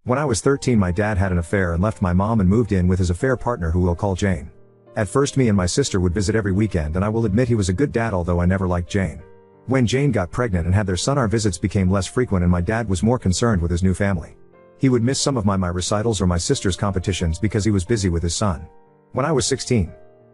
When I was 13, my dad had an affair and left my mom and moved in with his affair partner, who we'll call Jane. At first, me and my sister would visit every weekend, and I will admit he was a good dad, although I never liked Jane. When Jane got pregnant and had their son, our visits became less frequent and my dad was more concerned with his new family. He would miss some of my recitals or my sister's competitions because he was busy with his son. When I was 16,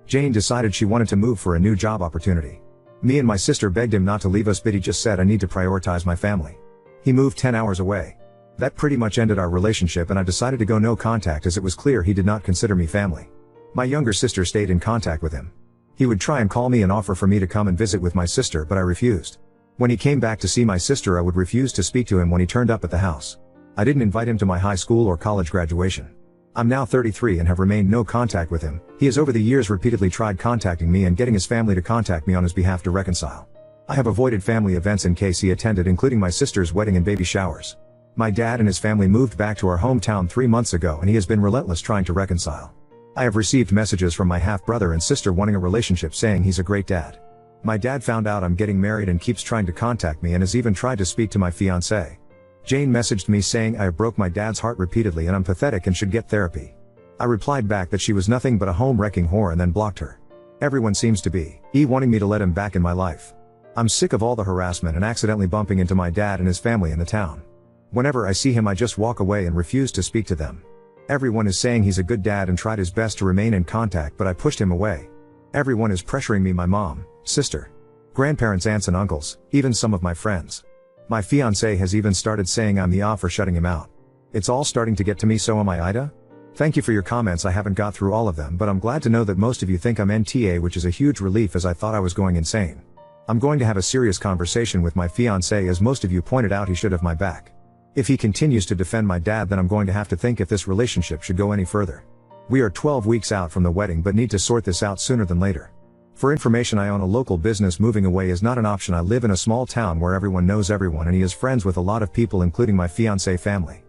Jane decided she wanted to move for a new job opportunity. Me and my sister begged him not to leave us, but he just said, "I need to prioritize my family." He moved 10 hours away. That pretty much ended our relationship, and I decided to go no contact as it was clear he did not consider me family. My younger sister stayed in contact with him. He would try and call me and offer for me to come and visit with my sister, but I refused. When he came back to see my sister, I would refuse to speak to him when he turned up at the house. I didn't invite him to my high school or college graduation. I'm now 33 and have remained no contact with him. He has over the years repeatedly tried contacting me and getting his family to contact me on his behalf to reconcile. I have avoided family events in case he attended, including my sister's wedding and baby showers. My dad and his family moved back to our hometown 3 months ago, and he has been relentless trying to reconcile. I have received messages from my half-brother and sister wanting a relationship, saying he's a great dad. My dad found out I'm getting married and keeps trying to contact me and has even tried to speak to my fiancée. Jane messaged me saying I broke my dad's heart repeatedly and I'm pathetic and should get therapy. I replied back that she was nothing but a home-wrecking whore and then blocked her. Everyone seems to be wanting me to let him back in my life. I'm sick of all the harassment and accidentally bumping into my dad and his family in the town. Whenever I see him, I just walk away and refuse to speak to them. Everyone is saying he's a good dad and tried his best to remain in contact, but I pushed him away. Everyone is pressuring me, my mom, sister, grandparents, aunts and uncles, even some of my friends. My fiancé has even started saying I'm the off for shutting him out. It's all starting to get to me, so am I, Ida? Thank you for your comments. I haven't got through all of them, but I'm glad to know that most of you think I'm NTA, which is a huge relief as I thought I was going insane. I'm going to have a serious conversation with my fiancé, as most of you pointed out he should have my back. If he continues to defend my dad, then I'm going to have to think if this relationship should go any further. We are 12 weeks out from the wedding but need to sort this out sooner than later. For information, I own a local business. Moving away is not an option. I live in a small town where everyone knows everyone and he is friends with a lot of people, including my fiancé family.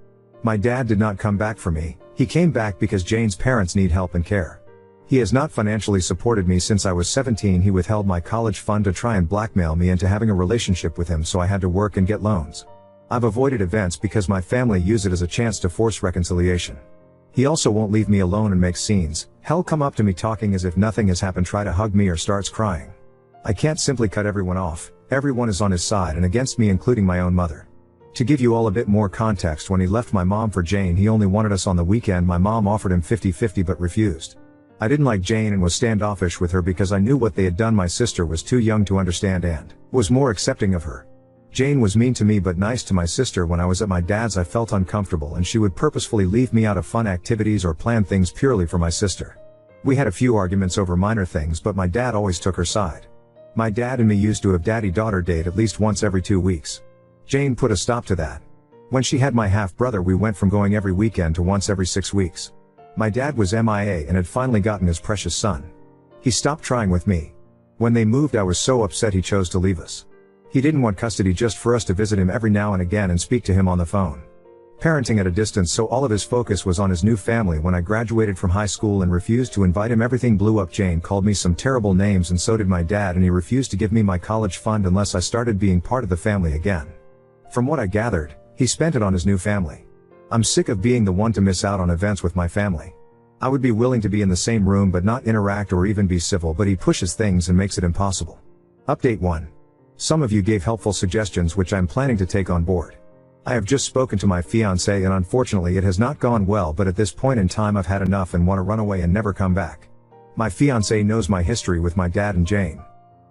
My dad did not come back for me. He came back because Jane's parents need help and care. He has not financially supported me since I was 17. He withheld my college fund to try and blackmail me into having a relationship with him, so I had to work and get loans. I've avoided events because my family use it as a chance to force reconciliation. He also won't leave me alone and makes scenes. He'll come up to me talking as if nothing has happened, try to hug me or starts crying. I can't simply cut everyone off. Everyone is on his side and against me, including my own mother. To give you all a bit more context, when he left my mom for Jane, he only wanted us on the weekend. My mom offered him 50-50 but refused. I didn't like Jane and was standoffish with her because I knew what they had done. My sister was too young to understand and was more accepting of her. Jane was mean to me but nice to my sister. When I was at my dad's, I felt uncomfortable and she would purposefully leave me out of fun activities or plan things purely for my sister. We had a few arguments over minor things, but my dad always took her side. My dad and me used to have daddy-daughter date at least once every 2 weeks. Jane put a stop to that. When she had my half-brother, we went from going every weekend to once every 6 weeks. My dad was MIA and had finally gotten his precious son. He stopped trying with me. When they moved, I was so upset he chose to leave us. He didn't want custody, just for us to visit him every now and again and speak to him on the phone. Parenting at a distance, so all of his focus was on his new family. When I graduated from high school and refused to invite him, everything blew up. Jane called me some terrible names and so did my dad, and he refused to give me my college fund unless I started being part of the family again. From what I gathered, he spent it on his new family. I'm sick of being the one to miss out on events with my family. I would be willing to be in the same room but not interact or even be civil, but he pushes things and makes it impossible. Update 1. Some of you gave helpful suggestions which I'm planning to take on board. I have just spoken to my fiancé and unfortunately it has not gone well, but at this point in time I've had enough and want to run away and never come back. My fiancé knows my history with my dad and Jane.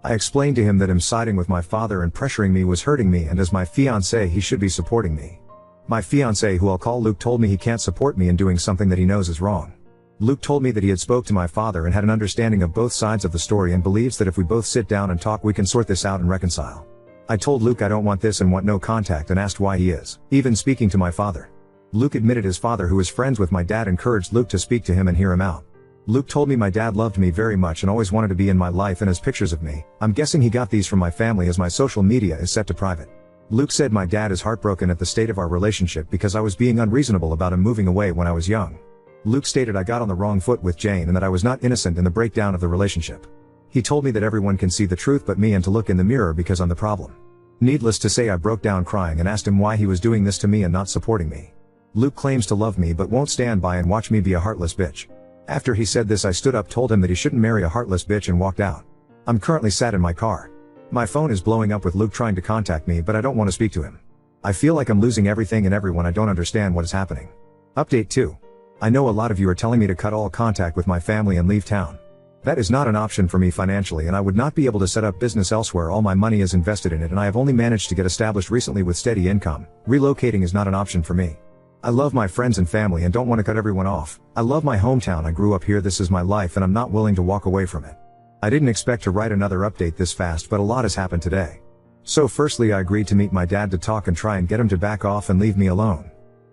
I explained to him that him siding with my father and pressuring me was hurting me, and as my fiancé he should be supporting me. My fiancé, who I'll call Luke, told me he can't support me in doing something that he knows is wrong. Luke told me that he had spoke to my father and had an understanding of both sides of the story and believes that if we both sit down and talk we can sort this out and reconcile. I told Luke I don't want this and want no contact, and asked why he is even speaking to my father. Luke admitted his father, who is friends with my dad, encouraged Luke to speak to him and hear him out. Luke told me my dad loved me very much and always wanted to be in my life and has pictures of me. I'm guessing he got these from my family as my social media is set to private. Luke said my dad is heartbroken at the state of our relationship because I was being unreasonable about him moving away when I was young. Luke stated I got on the wrong foot with Jane and that I was not innocent in the breakdown of the relationship. He told me that everyone can see the truth but me, and to look in the mirror because I'm the problem. Needless to say, I broke down crying and asked him why he was doing this to me and not supporting me. Luke claims to love me but won't stand by and watch me be a heartless bitch. After he said this, I stood up, told him that he shouldn't marry a heartless bitch, and walked out. I'm currently sat in my car. My phone is blowing up with Luke trying to contact me, but I don't want to speak to him. I feel like I'm losing everything and everyone. I don't understand what is happening. Update 2. I know a lot of you are telling me to cut all contact with my family and leave town. That is not an option for me financially, and I would not be able to set up business elsewhere. All my money is invested in it, and I have only managed to get established recently with steady income. Relocating is not an option for me. I love my friends and family and don't want to cut everyone off. I love my hometown. I grew up here. This is my life and I'm not willing to walk away from it. I didn't expect to write another update this fast, but a lot has happened today. So firstly, I agreed to meet my dad to talk and try and get him to back off and leave me alone.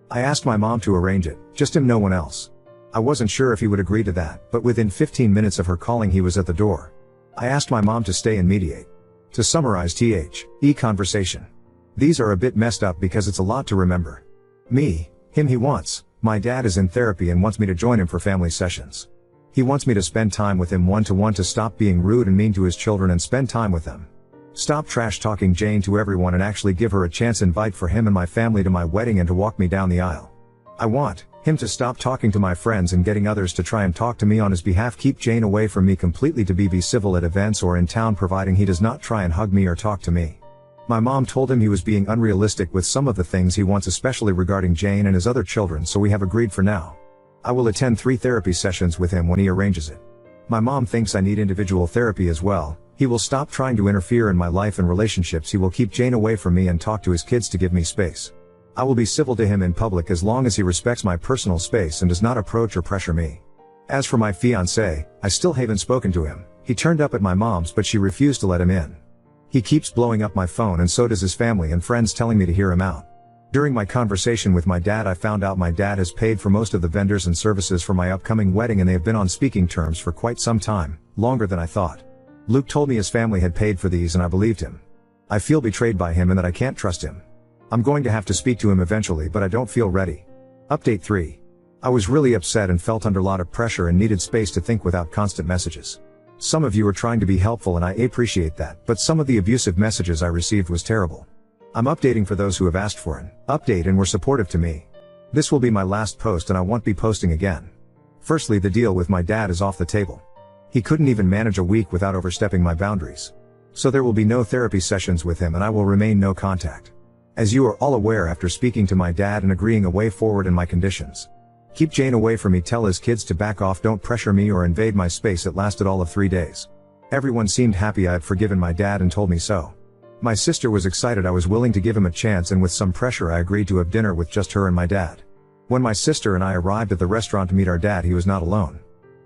I asked my mom to arrange it, just him, no one else. I wasn't sure if he would agree to that, but within 15 minutes of her calling he was at the door. I asked my mom to stay and mediate. To summarize THE conversation. These are a bit messed up because it's a lot to remember. Me, him, he wants. My dad is in therapy and wants me to join him for family sessions. He wants me to spend time with him one-to-one, to stop being rude and mean to his children and spend time with them. Stop trash talking Jane to everyone and actually give her a chance. Invite for him and my family to my wedding and to walk me down the aisle. I want him to stop talking to my friends and getting others to try and talk to me on his behalf. Keep Jane away from me completely. To be civil at events or in town, providing he does not try and hug me or talk to me. My mom told him he was being unrealistic with some of the things he wants, especially regarding Jane and his other children, so we have agreed for now. I will attend 3 therapy sessions with him when he arranges it. My mom thinks I need individual therapy as well. He will stop trying to interfere in my life and relationships. He will keep Jane away from me and talk to his kids to give me space. I will be civil to him in public as long as he respects my personal space and does not approach or pressure me. As for my fiancé, I still haven't spoken to him. He turned up at my mom's but she refused to let him in. He keeps blowing up my phone and so does his family and friends, telling me to hear him out. During my conversation with my dad, I found out my dad has paid for most of the vendors and services for my upcoming wedding, and they have been on speaking terms for quite some time, longer than I thought. Luke told me his family had paid for these and I believed him. I feel betrayed by him and that I can't trust him. I'm going to have to speak to him eventually, but I don't feel ready. Update 3. I was really upset and felt under a lot of pressure and needed space to think without constant messages. Some of you are trying to be helpful and I appreciate that, but some of the abusive messages I received was terrible. I'm updating for those who have asked for an update and were supportive to me. This will be my last post and I won't be posting again. Firstly, the deal with my dad is off the table. He couldn't even manage a week without overstepping my boundaries. So there will be no therapy sessions with him and I will remain no contact. As you are all aware, after speaking to my dad and agreeing a way forward in my conditions. Keep Jane away from me, tell his kids to back off, don't pressure me or invade my space. It lasted all of 3 days. Everyone seemed happy I had forgiven my dad and told me so. My sister was excited I was willing to give him a chance, and with some pressure I agreed to have dinner with just her and my dad. When my sister and I arrived at the restaurant to meet our dad, he was not alone.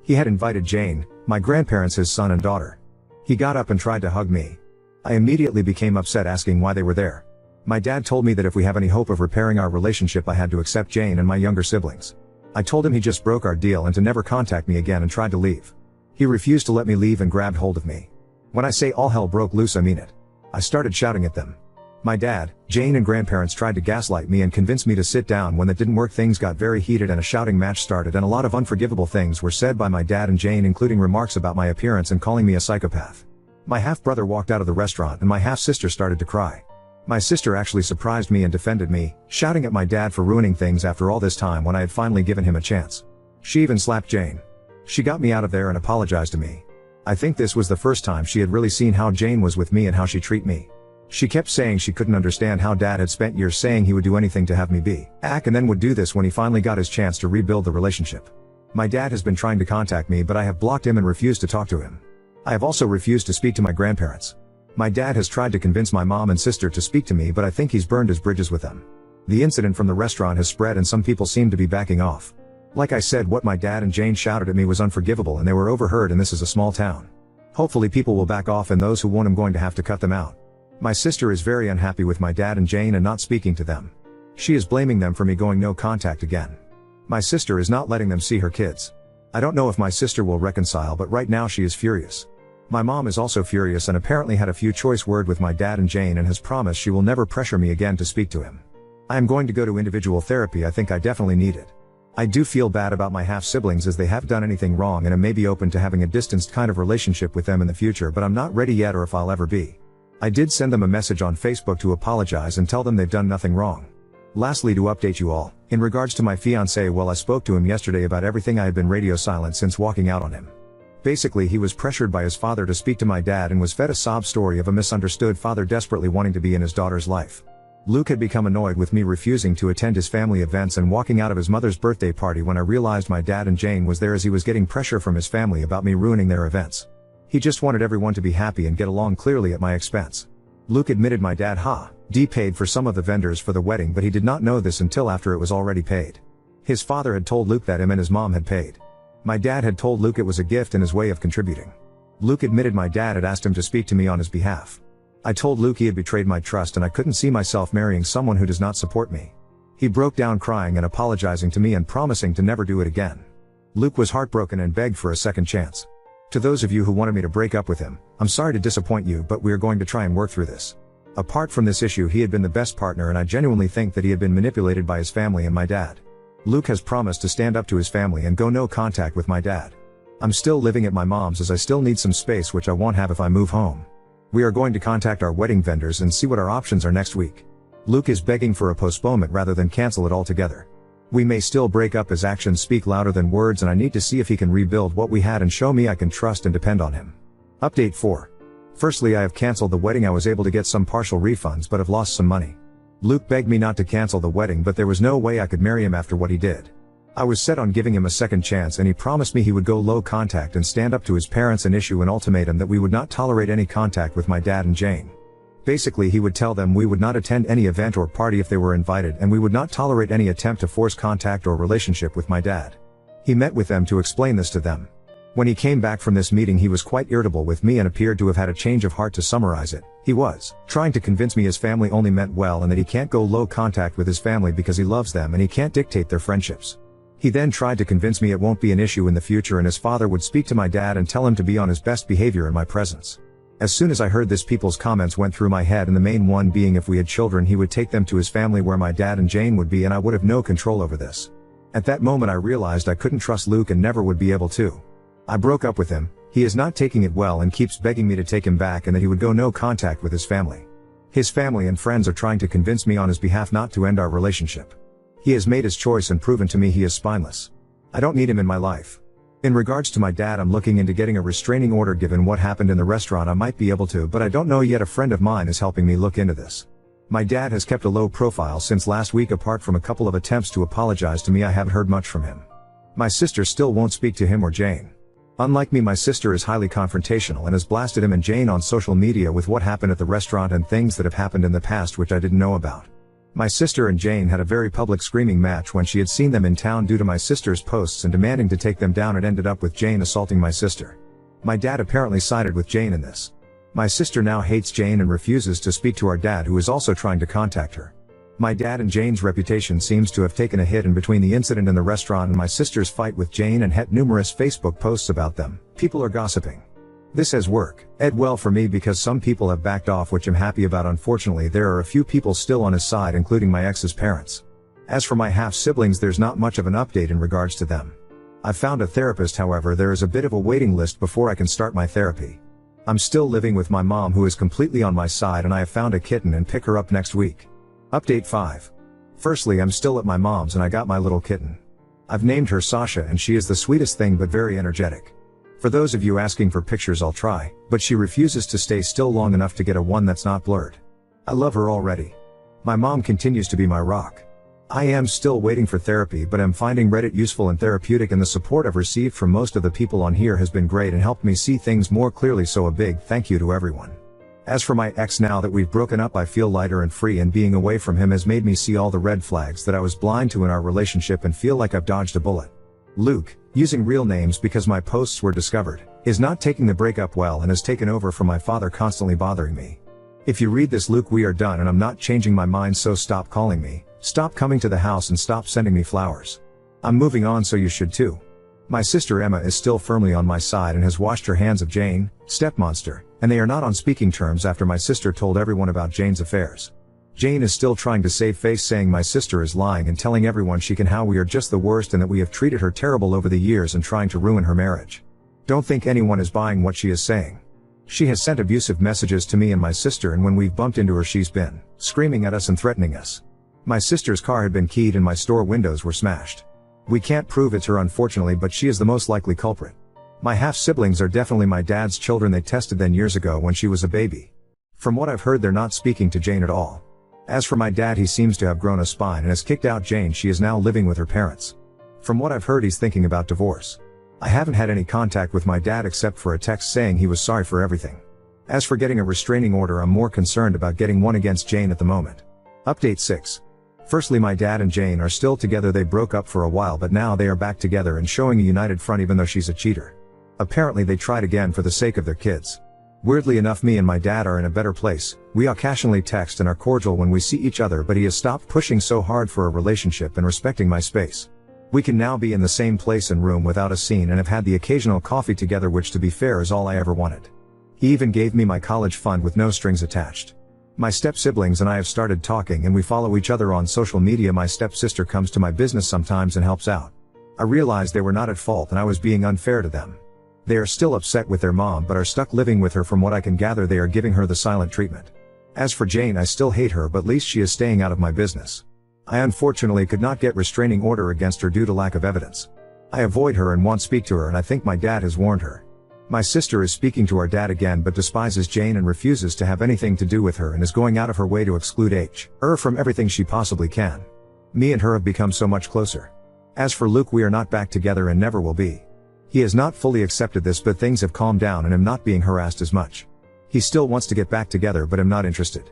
He had invited Jane, my grandparents, his son and daughter. He got up and tried to hug me. I immediately became upset, asking why they were there. My dad told me that if we have any hope of repairing our relationship, I had to accept Jane and my younger siblings. I told him he just broke our deal and to never contact me again, and tried to leave. He refused to let me leave and grabbed hold of me. When I say all hell broke loose, I mean it. I started shouting at them. My dad, Jane and grandparents tried to gaslight me and convince me to sit down. When that didn't work, things got very heated and a shouting match started, and a lot of unforgivable things were said by my dad and Jane, including remarks about my appearance and calling me a psychopath. My half-brother walked out of the restaurant and my half-sister started to cry. My sister actually surprised me and defended me, shouting at my dad for ruining things after all this time when I had finally given him a chance. She even slapped Jane. She got me out of there and apologized to me. I think this was the first time she had really seen how Jane was with me and how she treated me. She kept saying she couldn't understand how dad had spent years saying he would do anything to have me be back and then would do this when he finally got his chance to rebuild the relationship. My dad has been trying to contact me, but I have blocked him and refused to talk to him. I have also refused to speak to my grandparents. My dad has tried to convince my mom and sister to speak to me, but I think he's burned his bridges with them. The incident from the restaurant has spread and some people seem to be backing off. Like I said, what my dad and Jane shouted at me was unforgivable and they were overheard, and this is a small town. Hopefully people will back off, and those who won't, I'm going to have to cut them out. My sister is very unhappy with my dad and Jane and not speaking to them. She is blaming them for me going no contact again. My sister is not letting them see her kids. I don't know if my sister will reconcile, but right now she is furious. My mom is also furious and apparently had a few choice words with my dad and Jane and has promised she will never pressure me again to speak to him. I am going to go to individual therapy. I think I definitely need it. I do feel bad about my half-siblings as they haven't done anything wrong, and I may be open to having a distanced kind of relationship with them in the future, but I'm not ready yet or if I'll ever be. I did send them a message on Facebook to apologize and tell them they've done nothing wrong. Lastly, to update you all, in regards to my fiancé, well, I spoke to him yesterday about everything. I had been radio silent since walking out on him. Basically, he was pressured by his father to speak to my dad and was fed a sob story of a misunderstood father desperately wanting to be in his daughter's life. Luke had become annoyed with me refusing to attend his family events and walking out of his mother's birthday party when I realized my dad and Jane was there, as he was getting pressure from his family about me ruining their events. He just wanted everyone to be happy and get along, clearly at my expense. Luke admitted my dad paid for some of the vendors for the wedding, but he did not know this until after it was already paid. His father had told Luke that him and his mom had paid. My dad had told Luke it was a gift and his way of contributing. Luke admitted my dad had asked him to speak to me on his behalf. I told Luke he had betrayed my trust and I couldn't see myself marrying someone who does not support me. He broke down crying and apologizing to me and promising to never do it again. Luke was heartbroken and begged for a second chance. To those of you who wanted me to break up with him, I'm sorry to disappoint you, but we are going to try and work through this. Apart from this issue, he had been the best partner and I genuinely think that he had been manipulated by his family and my dad. Luke has promised to stand up to his family and go no contact with my dad. I'm still living at my mom's as I still need some space, which I won't have if I move home. We are going to contact our wedding vendors and see what our options are next week. Luke is begging for a postponement rather than cancel it altogether. We may still break up as actions speak louder than words, and I need to see if he can rebuild what we had and show me I can trust and depend on him. Update 4. Firstly, I have cancelled the wedding. I was able to get some partial refunds but have lost some money. Luke begged me not to cancel the wedding, but there was no way I could marry him after what he did. I was set on giving him a second chance and he promised me he would go low contact and stand up to his parents and issue an ultimatum that we would not tolerate any contact with my dad and Jane. Basically, he would tell them we would not attend any event or party if they were invited, and we would not tolerate any attempt to force contact or relationship with my dad. He met with them to explain this to them. When he came back from this meeting, he was quite irritable with me and appeared to have had a change of heart. To summarize it, he was trying to convince me his family only meant well and that he can't go low contact with his family because he loves them and he can't dictate their friendships. He then tried to convince me it won't be an issue in the future and his father would speak to my dad and tell him to be on his best behavior in my presence. As soon as I heard this, people's comments went through my head, and the main one being if we had children he would take them to his family where my dad and Jane would be and I would have no control over this. At that moment I realized I couldn't trust Luke and never would be able to. I broke up with him. He is not taking it well and keeps begging me to take him back and that he would go no contact with his family. His family and friends are trying to convince me on his behalf not to end our relationship. He has made his choice and proven to me he is spineless. I don't need him in my life. In regards to my dad, I'm looking into getting a restraining order. Given what happened in the restaurant, I might be able to, but I don't know yet. A friend of mine is helping me look into this. My dad has kept a low profile since last week. Apart from a couple of attempts to apologize to me, I haven't heard much from him. My sister still won't speak to him or Jane. Unlike me, my sister is highly confrontational and has blasted him and Jane on social media with what happened at the restaurant and things that have happened in the past which I didn't know about. My sister and Jane had a very public screaming match when she had seen them in town due to my sister's posts and demanding to take them down. It ended up with Jane assaulting my sister. My dad apparently sided with Jane in this. My sister now hates Jane and refuses to speak to our dad, who is also trying to contact her. My dad and Jane's reputation seems to have taken a hit, and between the incident in the restaurant and my sister's fight with Jane and numerous Facebook posts about them, people are gossiping. This has worked well for me because some people have backed off, which I'm happy about. Unfortunately, there are a few people still on his side, including my ex's parents. As for my half-siblings, there's not much of an update in regards to them. I've found a therapist, however there is a bit of a waiting list before I can start my therapy. I'm still living with my mom, who is completely on my side, and I have found a kitten and pick her up next week. Update 5. Firstly, I'm still at my mom's and I got my little kitten. I've named her Sasha and she is the sweetest thing but very energetic. For those of you asking for pictures, I'll try, but she refuses to stay still long enough to get a one that's not blurred. I love her already. My mom continues to be my rock. I am still waiting for therapy, but I'm finding Reddit useful and therapeutic, and the support I've received from most of the people on here has been great and helped me see things more clearly, so a big thank you to everyone. As for my ex, now that we've broken up I feel lighter and free, and being away from him has made me see all the red flags that I was blind to in our relationship and feel like I've dodged a bullet. Luke, using real names because my posts were discovered, is not taking the breakup well and has taken over from my father, constantly bothering me. If you read this, Luke, we are done and I'm not changing my mind, so stop calling me, stop coming to the house, and stop sending me flowers. I'm moving on, so you should too. My sister Emma is still firmly on my side and has washed her hands of Jane, stepmonster, and they are not on speaking terms after my sister told everyone about Jane's affairs. Jane is still trying to save face, saying my sister is lying and telling everyone she can how we are just the worst and that we have treated her terrible over the years and trying to ruin her marriage. Don't think anyone is buying what she is saying. She has sent abusive messages to me and my sister, and when we've bumped into her she's been screaming at us and threatening us. My sister's car had been keyed and my store windows were smashed. We can't prove it's her unfortunately, but she is the most likely culprit. My half-siblings are definitely my dad's children. They tested them years ago when she was a baby. From what I've heard, they're not speaking to Jane at all. As for my dad, he seems to have grown a spine and has kicked out Jane. She is now living with her parents. From what I've heard, he's thinking about divorce. I haven't had any contact with my dad except for a text saying he was sorry for everything. As for getting a restraining order, I'm more concerned about getting one against Jane at the moment. Update 6. Firstly, my dad and Jane are still together. They broke up for a while, but now they are back together and showing a united front even though she's a cheater. Apparently they tried again for the sake of their kids. Weirdly enough, me and my dad are in a better place. We occasionally text and are cordial when we see each other, but he has stopped pushing so hard for a relationship and respecting my space. We can now be in the same place and room without a scene and have had the occasional coffee together, which to be fair is all I ever wanted. He even gave me my college fund with no strings attached. My step-siblings and I have started talking and we follow each other on social media. My step-sister comes to my business sometimes and helps out. I realized they were not at fault and I was being unfair to them. They are still upset with their mom but are stuck living with her. From what I can gather, they are giving her the silent treatment. As for Jane, I still hate her, but at least she is staying out of my business. I unfortunately could not get restraining order against her due to lack of evidence. I avoid her and won't speak to her, and I think my dad has warned her. My sister is speaking to our dad again but despises Jane and refuses to have anything to do with her and is going out of her way to exclude her from everything she possibly can. Me and her have become so much closer. As for Luke, we are not back together and never will be. He has not fully accepted this, but things have calmed down and I'm not being harassed as much. He still wants to get back together but I'm not interested.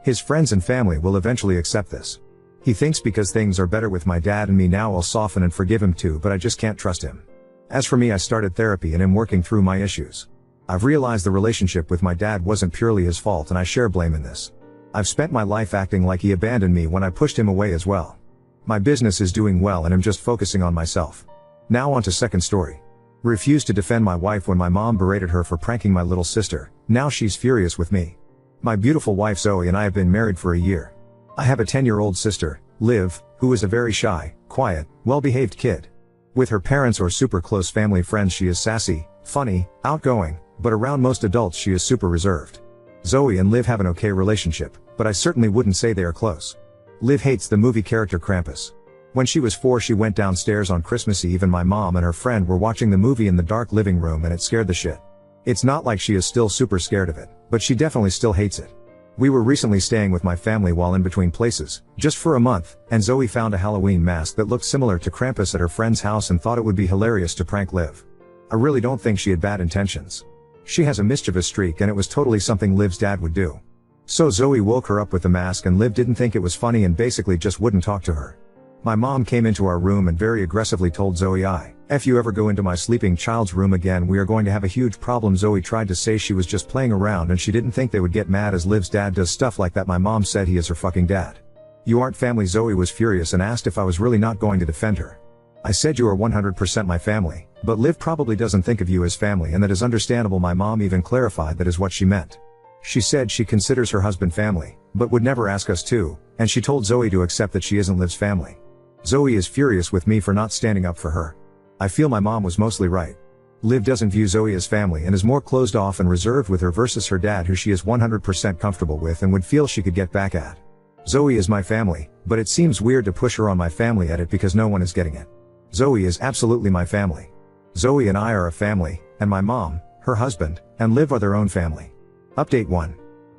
His friends and family will eventually accept this. He thinks because things are better with my dad and me now I'll soften and forgive him too, but I just can't trust him. As for me, I started therapy and am working through my issues. I've realized the relationship with my dad wasn't purely his fault and I share blame in this. I've spent my life acting like he abandoned me when I pushed him away as well. My business is doing well and I'm just focusing on myself. Now on to second story. Refused to defend my wife when my mom berated her for pranking my little sister. Now she's furious with me. My beautiful wife Zoe and I have been married for a year. I have a 10-year-old sister, Liv, who is a very shy, quiet, well-behaved kid. With her parents or super close family friends she is sassy, funny, outgoing, but around most adults she is super reserved. Zoe and Liv have an okay relationship, but I certainly wouldn't say they are close. Liv hates the movie character Krampus. When she was 4 she went downstairs on Christmas Eve and my mom and her friend were watching the movie in the dark living room and it scared the shit. It's not like she is still super scared of it, but she definitely still hates it. We were recently staying with my family while in between places, just for a month, and Zoe found a Halloween mask that looked similar to Krampus at her friend's house and thought it would be hilarious to prank Liv. I really don't think she had bad intentions. She has a mischievous streak and it was totally something Liv's dad would do. So Zoe woke her up with the mask and Liv didn't think it was funny and basically just wouldn't talk to her. My mom came into our room and very aggressively told Zoe, "If you ever go into my sleeping child's room again, we are going to have a huge problem." Zoe tried to say she was just playing around and she didn't think they would get mad as Liv's dad does stuff like that. My mom said he is her fucking dad. "You aren't family." Zoe was furious and asked if I was really not going to defend her. I said you are 100% my family, but Liv probably doesn't think of you as family and that is understandable. My mom even clarified that is what she meant. She said she considers her husband family, but would never ask us to, and she told Zoe to accept that she isn't Liv's family. Zoe is furious with me for not standing up for her. I feel my mom was mostly right. Liv doesn't view Zoe as family and is more closed off and reserved with her versus her dad, who she is 100% comfortable with and would feel she could get back at. Zoe is my family, but it seems weird to push her on my family at it because no one is getting it. Zoe is absolutely my family. Zoe and I are a family, and my mom, her husband, and Liv are their own family. Update 1.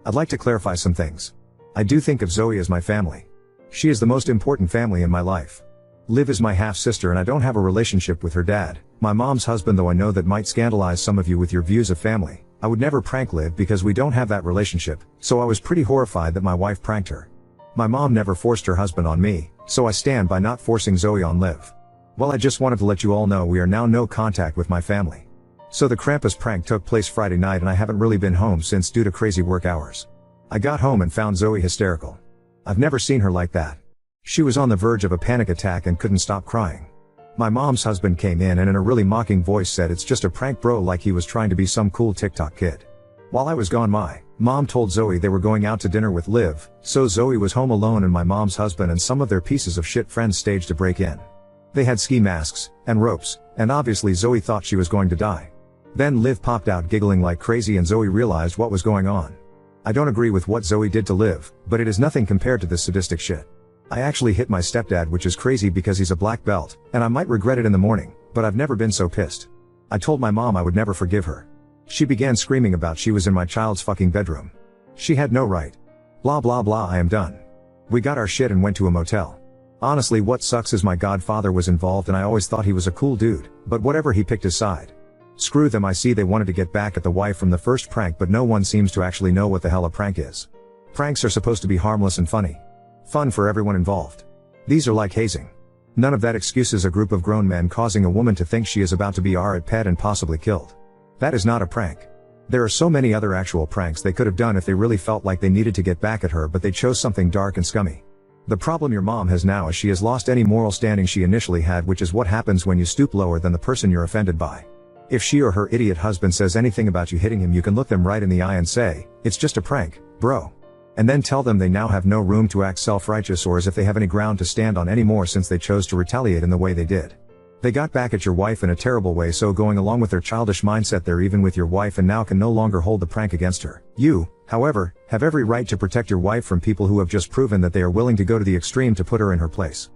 I'd like to clarify some things. I do think of Zoe as my family. She is the most important family in my life. Liv is my half-sister and I don't have a relationship with her dad, my mom's husband, though I know that might scandalize some of you with your views of family. I would never prank Liv because we don't have that relationship, so I was pretty horrified that my wife pranked her. My mom never forced her husband on me, so I stand by not forcing Zoe on Liv. Well, I just wanted to let you all know we are now no contact with my family. So the Krampus prank took place Friday night and I haven't really been home since due to crazy work hours. I got home and found Zoe hysterical. I've never seen her like that. She was on the verge of a panic attack and couldn't stop crying. My mom's husband came in and in a really mocking voice said it's just a prank, bro, like he was trying to be some cool TikTok kid. While I was gone, my mom told Zoe they were going out to dinner with Liv, so Zoe was home alone and my mom's husband and some of their pieces of shit friends staged a break-in. They had ski masks and ropes, and obviously Zoe thought she was going to die. Then Liv popped out giggling like crazy and Zoe realized what was going on. I don't agree with what Zoe did to Liv, but it is nothing compared to this sadistic shit. I actually hit my stepdad, which is crazy because he's a black belt, and I might regret it in the morning, but I've never been so pissed. I told my mom I would never forgive her. She began screaming about she was in my child's fucking bedroom. She had no right. Blah blah blah. I am done. We got our shit and went to a motel. Honestly, what sucks is my godfather was involved and I always thought he was a cool dude, but whatever, he picked his side. Screw them. I see they wanted to get back at the wife from the first prank, but no one seems to actually know what the hell a prank is. Pranks are supposed to be harmless and funny. Fun for everyone involved. These are like hazing. None of that excuses a group of grown men causing a woman to think she is about to be our pet and possibly killed. That is not a prank. There are so many other actual pranks they could have done if they really felt like they needed to get back at her, but they chose something dark and scummy. The problem your mom has now is she has lost any moral standing she initially had, which is what happens when you stoop lower than the person you're offended by. If she or her idiot husband says anything about you hitting him, you can look them right in the eye and say, "It's just a prank, bro." And then tell them they now have no room to act self-righteous or as if they have any ground to stand on anymore since they chose to retaliate in the way they did. They got back at your wife in a terrible way, so going along with their childish mindset, they're even with your wife and now can no longer hold the prank against her. You, however, have every right to protect your wife from people who have just proven that they are willing to go to the extreme to put her in her place.